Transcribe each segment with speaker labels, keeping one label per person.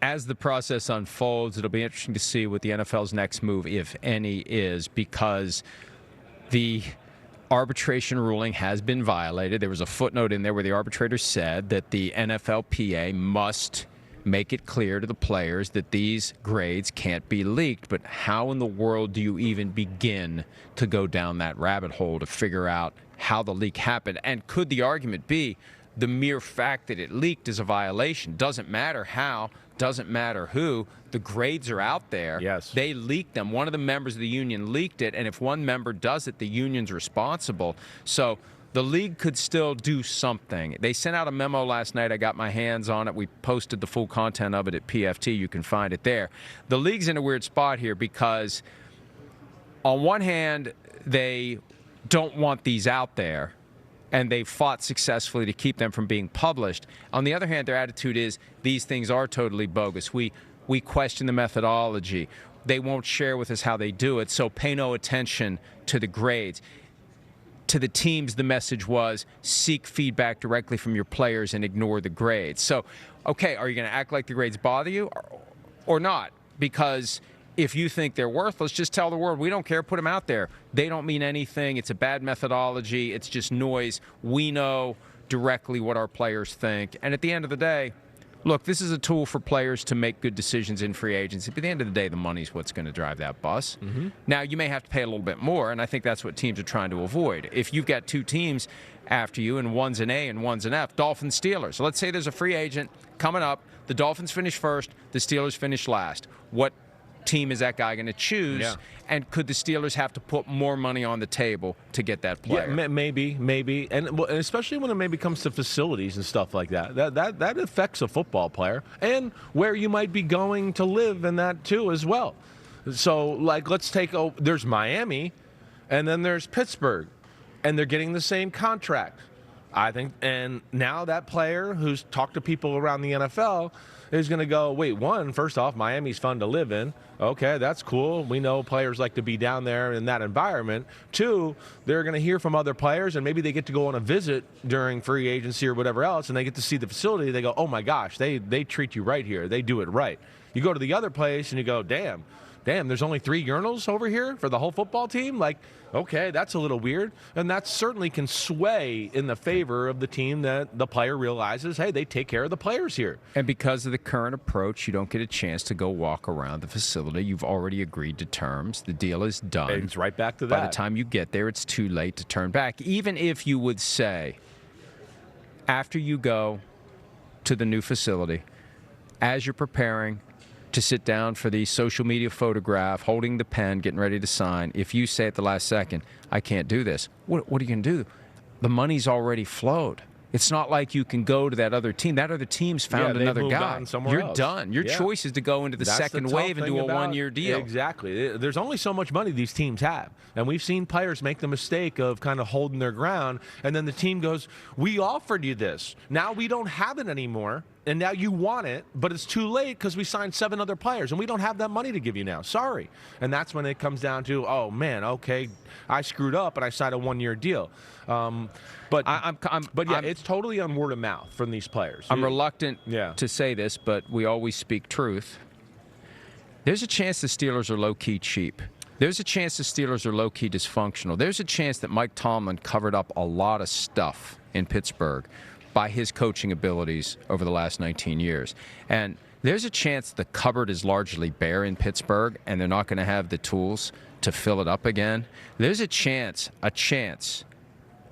Speaker 1: As the process unfolds, it'll be interesting to see what the NFL's next move, if any, is, because the arbitration ruling has been violated. There was a footnote in there where the arbitrator said that the NFLPA must make it clear to the players that these grades can't be leaked. But how in the world do you even begin to go down that rabbit hole to figure out how the leak happened? And could the argument be the mere fact that it leaked is a violation? Doesn't matter how, doesn't matter who. The grades are out there.
Speaker 2: Yes.
Speaker 1: They leaked them. One of the members of the union leaked it, and if one member does it, the union's responsible. So the league could still do something. They sent out a memo last night. I got my hands on it. We posted the full content of it at PFT. You can find it there. The league's in a weird spot here because on one hand, they don't want these out there, and they fought successfully to keep them from being published. On the other hand, their attitude is these things are totally bogus. We question the methodology. They won't share with us how they do it, so pay no attention to the grades. To the teams, the message was seek feedback directly from your players and ignore the grades. So, okay, are you going to act like the grades bother you or not? Because if you think they're worthless, just tell the world, we don't care, put them out there. They don't mean anything. It's a bad methodology. It's just noise. We know directly what our players think. And at the end of the day, look, this is a tool for players to make good decisions in free agency. But at the end of the day, the money's what's going to drive that bus. Mm-hmm. Now, you may have to pay a little bit more, and I think that's what teams are trying to avoid. If you've got two teams after you, and one's an A and one's an F, Dolphins, Steelers. So let's say there's a free agent coming up. The Dolphins finish first. The Steelers finish last. What team is that guy going to choose?
Speaker 2: Yeah.
Speaker 1: And could the Steelers have to put more money on the table to get that player?
Speaker 2: Yeah, maybe. And especially when it maybe comes to facilities and stuff like that. That affects a football player and where you might be going to live in that too as well. So, like, let's take there's Miami and then there's Pittsburgh, and they're getting the same contract, I think. And now that player who's talked to people around the NFL is going to go, wait, first off, Miami's fun to live in. Okay, that's cool. We know players like to be down there in that environment. Two, they're going to hear from other players, and maybe they get to go on a visit during free agency or whatever else, and they get to see the facility. They go, oh, my gosh, they treat you right here. They do it right. You go to the other place, and you go, damn, there's only 3 urinals over here for the whole football team? Like, okay, that's a little weird. And that certainly can sway in the favor of the team that the player realizes, hey, they take care of the players here.
Speaker 1: And because of the current approach, you don't get a chance to go walk around the facility. You've already agreed to terms. The deal is done.
Speaker 2: It's right back to that.
Speaker 1: By the time you get there, it's too late to turn back. Even if you would say, after you go to the new facility, as you're preparing to sit down for the social media photograph, holding the pen, getting ready to sign, if you say at the last second, I can't do this, what are you going to do? The money's already flowed. It's not like you can go to that other team. That other team's found another guy. You're
Speaker 2: else.
Speaker 1: Done. Your choice is to go into the second wave and do a one-year deal.
Speaker 2: Exactly. There's only so much money these teams have. And we've seen players make the mistake of kind of holding their ground, and then the team goes, we offered you this. Now we don't have it anymore, and now you want it, but it's too late because we signed 7 other players, and we don't have that money to give you now. Sorry. And that's when it comes down to, oh, man, okay, I screwed up, and I signed a one-year deal. But it's totally on word of mouth from these players.
Speaker 1: I'm reluctant to say this, but we always speak truth. There's a chance the Steelers are low-key cheap. There's a chance the Steelers are low-key dysfunctional. There's a chance that Mike Tomlin covered up a lot of stuff in Pittsburgh by his coaching abilities over the last 19 years. And there's a chance the cupboard is largely bare in Pittsburgh, and they're not going to have the tools to fill it up again. There's a chance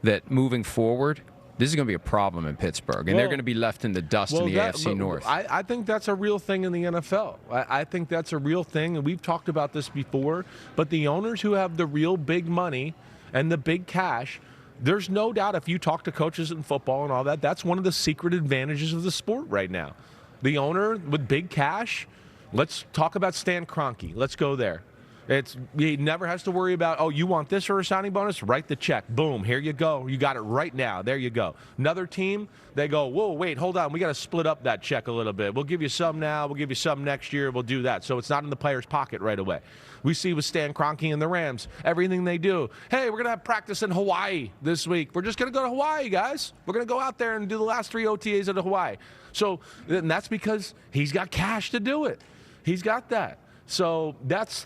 Speaker 1: that moving forward, this is going to be a problem in Pittsburgh, and they're going to be left in the dust in the AFC North.
Speaker 2: I think that's a real thing in the NFL. I think that's a real thing, and we've talked about this before, but the owners who have the real big money and the big cash, there's no doubt if you talk to coaches in football and all that, that's one of the secret advantages of the sport right now. The owner with big cash, let's talk about Stan Kroenke. Let's go there. He never has to worry about, oh, you want this for a signing bonus? Write the check. Boom, here you go. You got it right now. There you go. Another team, they go, whoa, wait, hold on. We got to split up that check a little bit. We'll give you some now. We'll give you some next year. We'll do that. So it's not in the player's pocket right away. We see with Stan Kroenke and the Rams, everything they do. Hey, we're going to have practice in Hawaii this week. We're just going to go to Hawaii, guys. We're going to go out there and do the last 3 OTAs at Hawaii. So and that's because he's got cash to do it. He's got that. So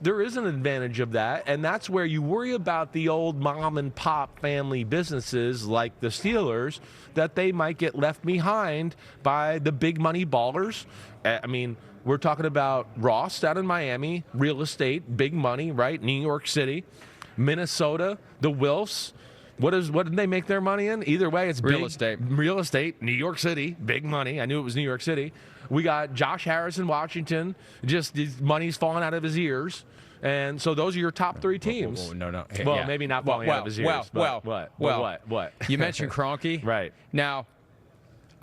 Speaker 2: there is an advantage of that, and that's where you worry about the old mom and pop family businesses like the Steelers, that they might get left behind by the big money ballers. I mean, we're talking about Ross out in Miami, real estate, big money, right? New York City, Minnesota, the Wilfs. What did they make their money in? Either way, it's
Speaker 1: real estate.
Speaker 2: Real estate, New York City, big money. I knew it was New York City. We got Josh Harris in Washington. Just his money's falling out of his ears. And so those are your top 3 teams.
Speaker 1: No.
Speaker 2: Well,
Speaker 1: yeah.
Speaker 2: maybe not falling out of his ears. What?
Speaker 1: You mentioned Kroenke.
Speaker 2: Right.
Speaker 1: Now,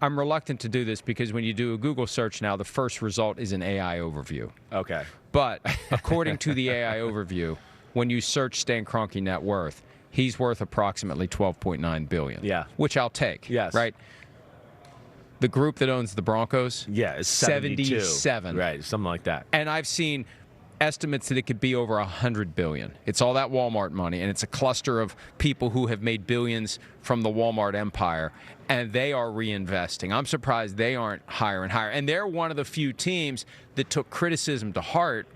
Speaker 1: I'm reluctant to do this because when you do a Google search now, the first result is an AI overview.
Speaker 2: Okay.
Speaker 1: But according to the AI overview, when you search Stan Kroenke net worth, he's worth approximately $12.9 billion.
Speaker 2: Yeah.
Speaker 1: Which I'll take.
Speaker 2: Yes.
Speaker 1: Right? The group that owns the Broncos?
Speaker 2: Yeah, it's 72.
Speaker 1: 77.
Speaker 2: Right, something like that.
Speaker 1: And I've seen estimates that it could be over $100 billion. It's all that Walmart money, and it's a cluster of people who have made billions from the Walmart empire, and they are reinvesting. I'm surprised they aren't higher and higher. And they're one of the few teams that took criticism to heart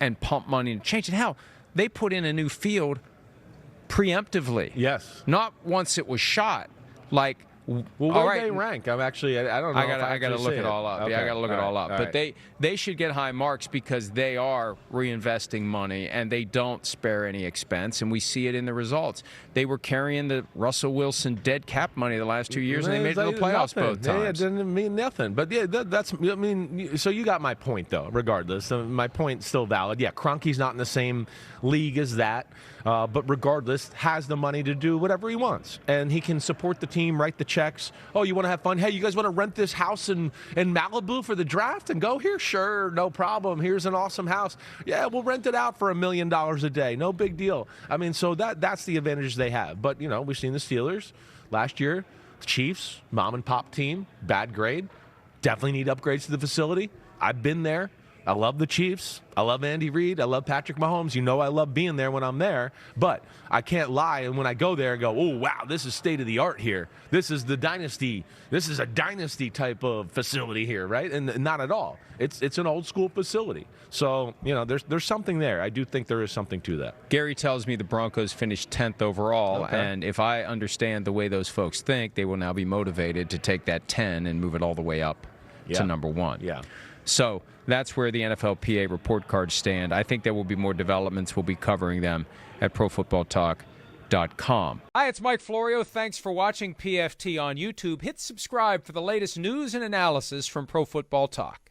Speaker 1: and pumped money and changed it. Hell, they put in a new field preemptively.
Speaker 2: Yes.
Speaker 1: Not once it was shot. Like,
Speaker 2: well, where do they rank? I don't know.
Speaker 1: I got to look it all up.
Speaker 2: Okay.
Speaker 1: Yeah, I got to look it all up.
Speaker 2: All
Speaker 1: But they should get high marks because they are reinvesting money and they don't spare any expense, and we see it in the results. They were carrying the Russell Wilson dead cap money the last 2 years, and they made it to the playoffs both times.
Speaker 2: Yeah, it didn't mean nothing. But yeah, that's. I mean, so you got my point though. Regardless, my point's still valid. Yeah, Kroenke's not in the same league as that. But regardless, has the money to do whatever he wants. And he can support the team, write the checks. Oh, you want to have fun? Hey, you guys want to rent this house in Malibu for the draft and go here? Sure, no problem. Here's an awesome house. Yeah, we'll rent it out for $1 million a day. No big deal. I mean, so that's the advantage they have. But, you know, we've seen the Steelers last year, the Chiefs, mom and pop team, bad grade. Definitely need upgrades to the facility. I've been there. I love the Chiefs. I love Andy Reid. I love Patrick Mahomes. You know I love being there when I'm there. But I can't lie. And when I go there and go, oh, wow, this is state of the art here. This is the dynasty. This is a dynasty type of facility here, right? And not at all. It's an old school facility. So, you know, there's something there. I do think there is something to that.
Speaker 1: Gary tells me the Broncos finished 10th overall.
Speaker 2: Okay.
Speaker 1: And if I understand the way those folks think, they will now be motivated to take that 10 and move it all the way up to number 1.
Speaker 2: Yeah.
Speaker 1: So that's where the NFLPA report cards stand. I think there will be more developments. We'll be covering them at ProFootballTalk.com. Hi, it's Mike Florio. Thanks for watching PFT on YouTube. Hit subscribe for the latest news and analysis from Pro Football Talk.